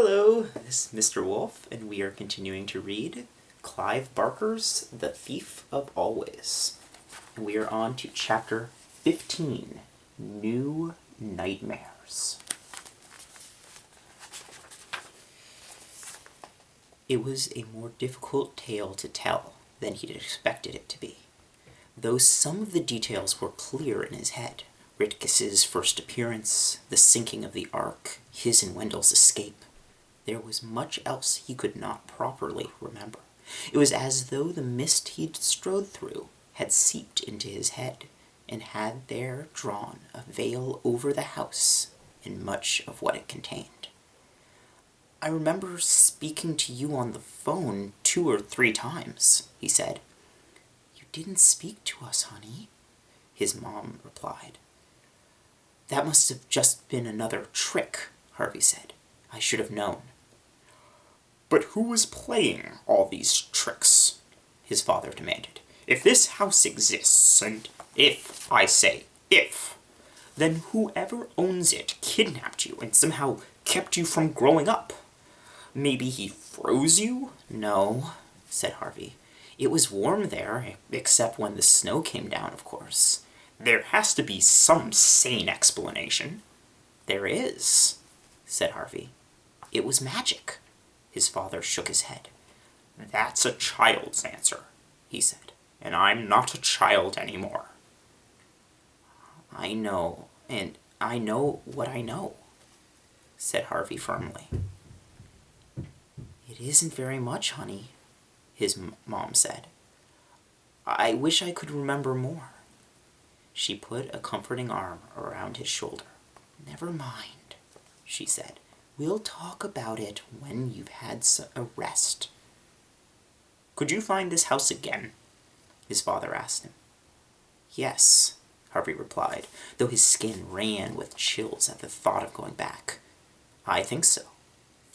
Hello, this is Mr. Wolff, and we are continuing to read Clive Barker's The Thief of Always. And we are on to chapter 15, New Nightmares. It was a more difficult tale to tell than he'd expected it to be, though some of the details were clear in his head. Ritkus's first appearance, the sinking of the Ark, his and Wendell's escape. There was much else he could not properly remember. It was as though the mist he'd strode through had seeped into his head, and had there drawn a veil over the house and much of what it contained. "I remember speaking to you on the phone 2 or 3 times, he said. "You didn't speak to us, honey," his mom replied. "That must have just been another trick," Harvey said. "I should have known." "But who is playing all these tricks?" his father demanded. "If this house exists, and if, I say if, then whoever owns it kidnapped you and somehow kept you from growing up. Maybe he froze you?" "No," said Harvey. "It was warm there, except when the snow came down, of course." "There has to be some sane explanation." "There is," said Harvey. "It was magic." His father shook his head. "That's a child's answer," he said, "and I'm not a child anymore." "I know, and I know what I know," said Harvey firmly. "It isn't very much, honey," his mom said. "I wish I could remember more." She put a comforting arm around his shoulder. "Never mind," she said. "We'll talk about it when you've had a rest." "Could you find this house again?" his father asked him. "Yes," Harvey replied, though his skin ran with chills at the thought of going back. "I think so."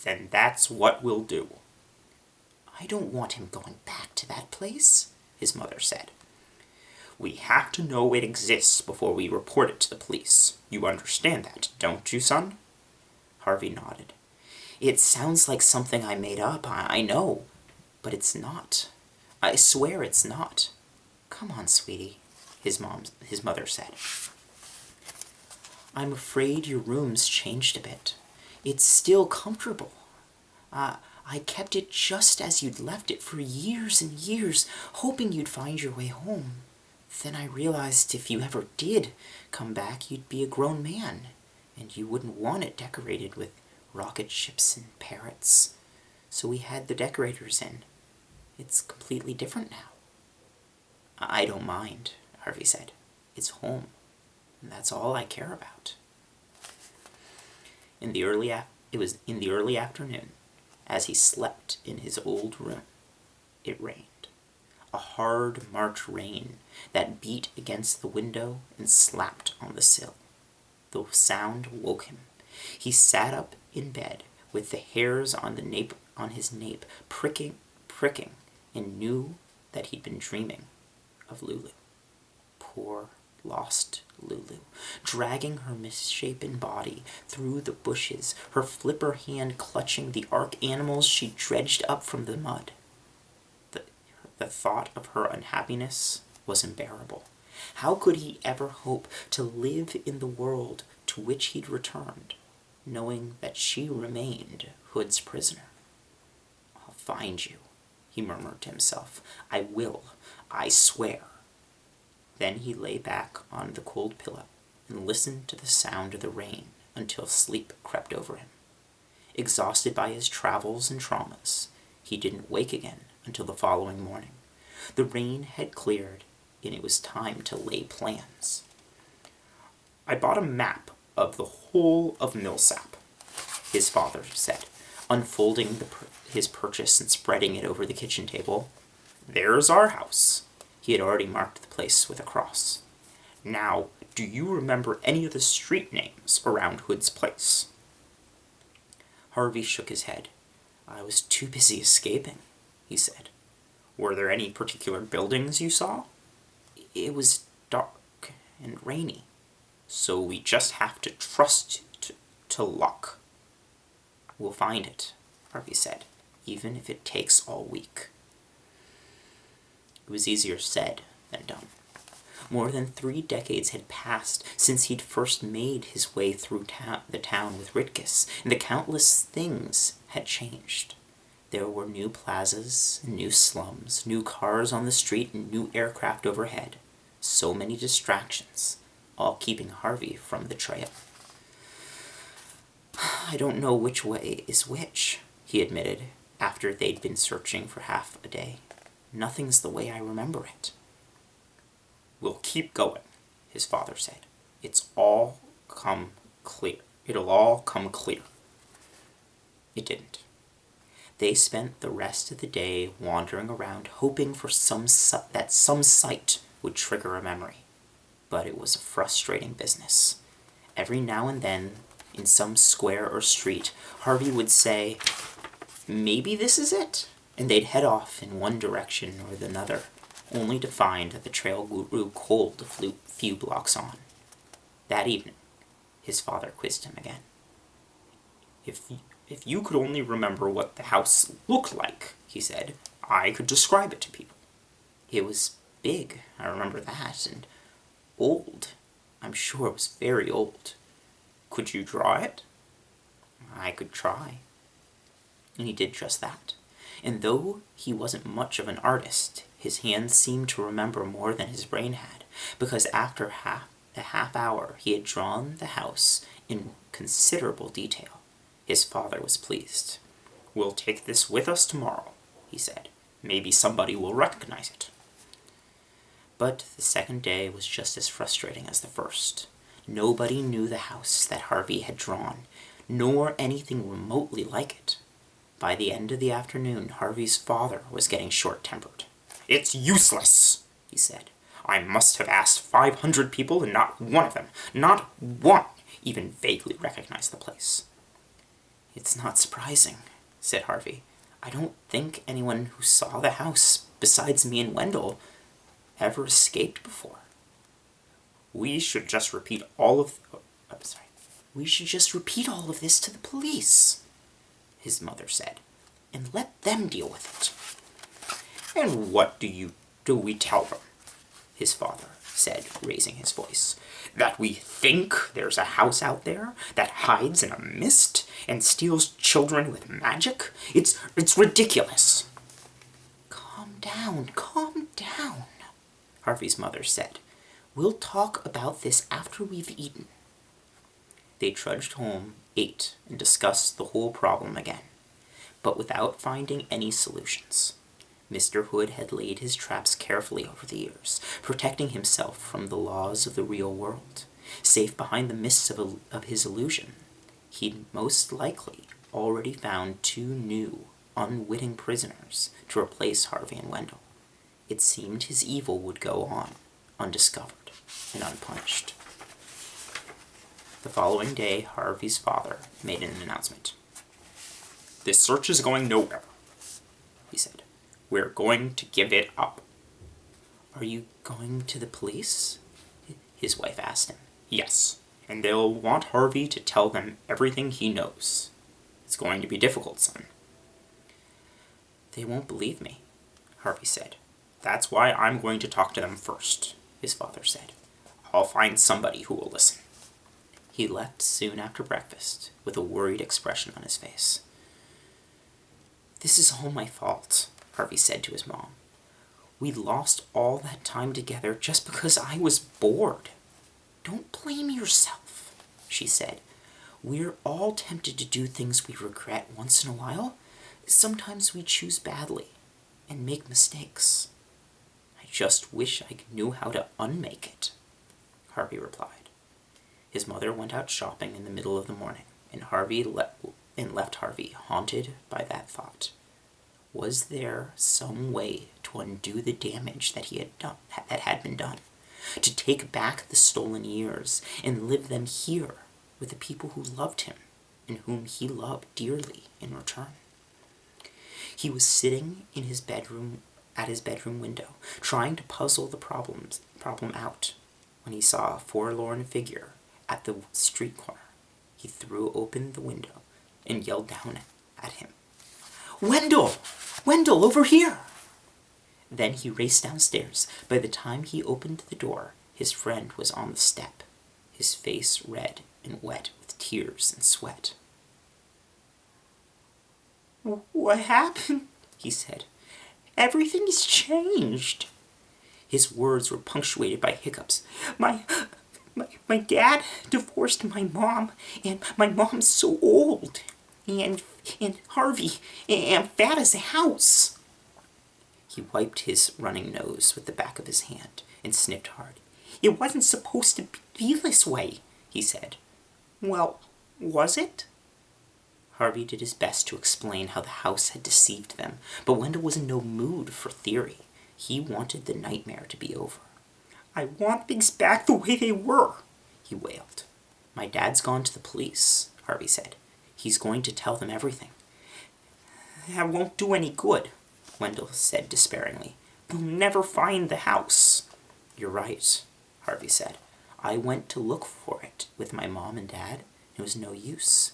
"Then that's what we'll do." "I don't want him going back to that place," his mother said. "We have to know it exists before we report it to the police. You understand that, don't you, son?" Harvey nodded. "It sounds like something I made up, I know, but it's not. I swear it's not. Come on, sweetie," his mother said. "I'm afraid your room's changed a bit. It's still comfortable. I kept it just as you'd left it for years and years, hoping you'd find your way home. Then I realized if you ever did come back, you'd be a grown man, and you wouldn't want it decorated with rocket ships and parrots. So we had the decorators in. It's completely different now." "I don't mind," Harvey said. "It's home, and that's all I care about." It was in the early afternoon, as he slept in his old room. It rained. A hard March rain that beat against the window and slapped on the sill. The sound woke him. He sat up in bed with the hairs on his nape pricking, and knew that he'd been dreaming of Lulu. Poor, lost Lulu, dragging her misshapen body through the bushes, her flipper hand clutching the Ark animals she dredged up from the mud. The thought of her unhappiness was unbearable. How could he ever hope to live in the world to which he'd returned, knowing that she remained Hood's prisoner? "I'll find you," he murmured to himself. "I will. I swear." Then he lay back on the cold pillow and listened to the sound of the rain until sleep crept over him. Exhausted by his travels and traumas, he didn't wake again until the following morning. The rain had cleared, and it was time to lay plans. "I bought a map of the whole of Millsap," his father said, unfolding his purchase and spreading it over the kitchen table. "There's our house." He had already marked the place with a cross. "Now, do you remember any of the street names around Hood's place?" Harvey shook his head. "I was too busy escaping," he said. "Were there any particular buildings you saw?" "It was dark and rainy." "So we just have to trust to luck." We'll find it, Harvey said, even if it takes all week. It was easier said than done. More than 3 decades had passed since he'd first made his way through the town with Ritkus, and the countless things had changed. There were new plazas, new slums, new cars on the street, and new aircraft overhead. So many distractions, all keeping Harvey from the trail. I don't know which way is which, he admitted, after they'd been searching for half a day. Nothing's the way I remember it. We'll keep going, his father said. It'll all come clear. It didn't. They spent the rest of the day wandering around, hoping for some sight would trigger a memory. But it was a frustrating business. Every now and then, in some square or street, Harvey would say, "Maybe this is it," and they'd head off in one direction or another, only to find that the trail grew cold a few blocks on. That evening, his father quizzed him again. If you could only remember what the house looked like, he said, I could describe it to people. It was big, I remember that, and old. I'm sure it was very old. Could you draw it? I could try. And he did just that. And though he wasn't much of an artist, his hands seemed to remember more than his brain had, because after a half hour he had drawn the house in considerable detail. His father was pleased. We'll take this with us tomorrow, he said. Maybe somebody will recognize it. But the second day was just as frustrating as the first. Nobody knew the house that Harvey had drawn, nor anything remotely like it. By the end of the afternoon, Harvey's father was getting short-tempered. It's useless, he said. I must have asked 500 people and not one of them, not one, even vaguely recognized the place. It's not surprising, said Harvey. I don't think anyone who saw the house, besides me and Wendell, ever escaped before. We should just repeat all of this to the police, his mother said, and let them deal with it. And what do we tell them? His father said, raising his voice. That we think there's a house out there that hides in a mist and steals children with magic? It's ridiculous. Calm down, Harvey's mother said. We'll talk about this after we've eaten. They trudged home, ate, and discussed the whole problem again, but without finding any solutions. Mr. Hood had laid his traps carefully over the years, protecting himself from the laws of the real world. Safe behind the mists of his illusion, he'd most likely already found 2 new, unwitting prisoners to replace Harvey and Wendell. It seemed his evil would go on, undiscovered and unpunished. The following day, Harvey's father made an announcement. This search is going nowhere, he said. We're going to give it up. Are you going to the police? His wife asked him. Yes, and they'll want Harvey to tell them everything he knows. It's going to be difficult, son. They won't believe me, Harvey said. That's why I'm going to talk to them first, his father said. I'll find somebody who will listen. He left soon after breakfast, with a worried expression on his face. This is all my fault, Harvey said to his mom. We lost all that time together just because I was bored. Don't blame yourself, she said. We're all tempted to do things we regret once in a while. Sometimes we choose badly and make mistakes. I just wish I knew how to unmake it, Harvey replied. His mother went out shopping in the middle of the morning, and left Harvey haunted by that thought. Was there some way to undo the damage that had been done? To take back the stolen years and live them here with the people who loved him and whom he loved dearly in return? He was sitting in his bedroom window, trying to puzzle the problem out, when he saw a forlorn figure at the street corner. He threw open the window, and yelled down at him. "Wendell! Wendell, over here!" Then he raced downstairs. By the time he opened the door, his friend was on the step, his face red and wet with tears and sweat. "What happened?" he said. "Everything's changed." His words were punctuated by hiccups. My dad divorced my mom, and my mom's so old, and Harvey, and fat as a house." He wiped his running nose with the back of his hand and sniffed hard. "It wasn't supposed to be this way," he said. "Well, was it?" Harvey did his best to explain how the house had deceived them, but Wendell was in no mood for theory. He wanted the nightmare to be over. "I want things back the way they were," he wailed. "My dad's gone to the police," Harvey said. "He's going to tell them everything." "That won't do any good," Wendell said despairingly. "They'll never find the house." "You're right," Harvey said. "I went to look for it with my mom and dad. It was no use.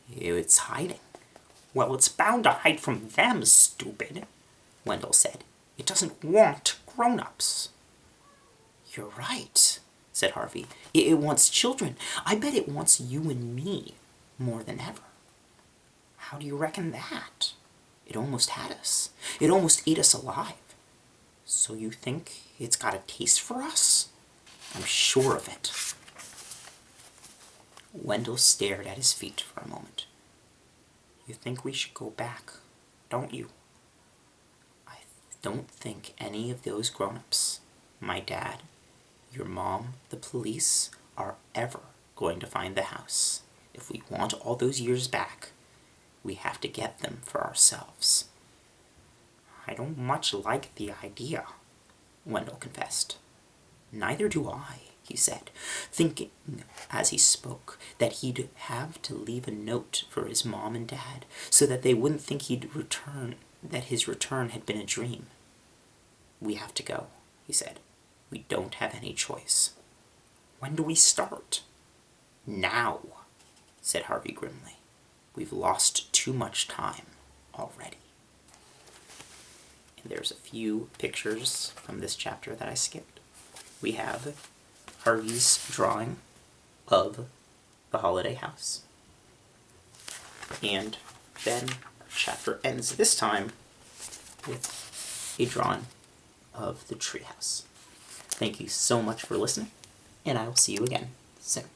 It's hiding." "Well, it's bound to hide from them, stupid," Wendell said. "It doesn't want grown-ups." "You're right," said Harvey. It wants children. I bet it wants you and me more than ever." "How do you reckon that?" "It almost had us. It almost ate us alive." "So you think it's got a taste for us?" "I'm sure of it." Wendell stared at his feet for a moment. "You think we should go back, don't you?" "I don't think any of those grown-ups, my dad, your mom, the police, are ever going to find the house. If we want all those years back, we have to get them for ourselves." "I don't much like the idea," Wendell confessed. "Neither do I," he said, thinking as he spoke that he'd have to leave a note for his mom and dad so that they wouldn't think that his return had been a dream. "We have to go," he said. "We don't have any choice." "When do we start?" "Now," said Harvey grimly. "We've lost too much time already." And there's a few pictures from this chapter that I skipped. We have Harvey's drawing of the holiday house. And then our chapter ends this time with a drawing of the treehouse. Thank you so much for listening, and I will see you again soon.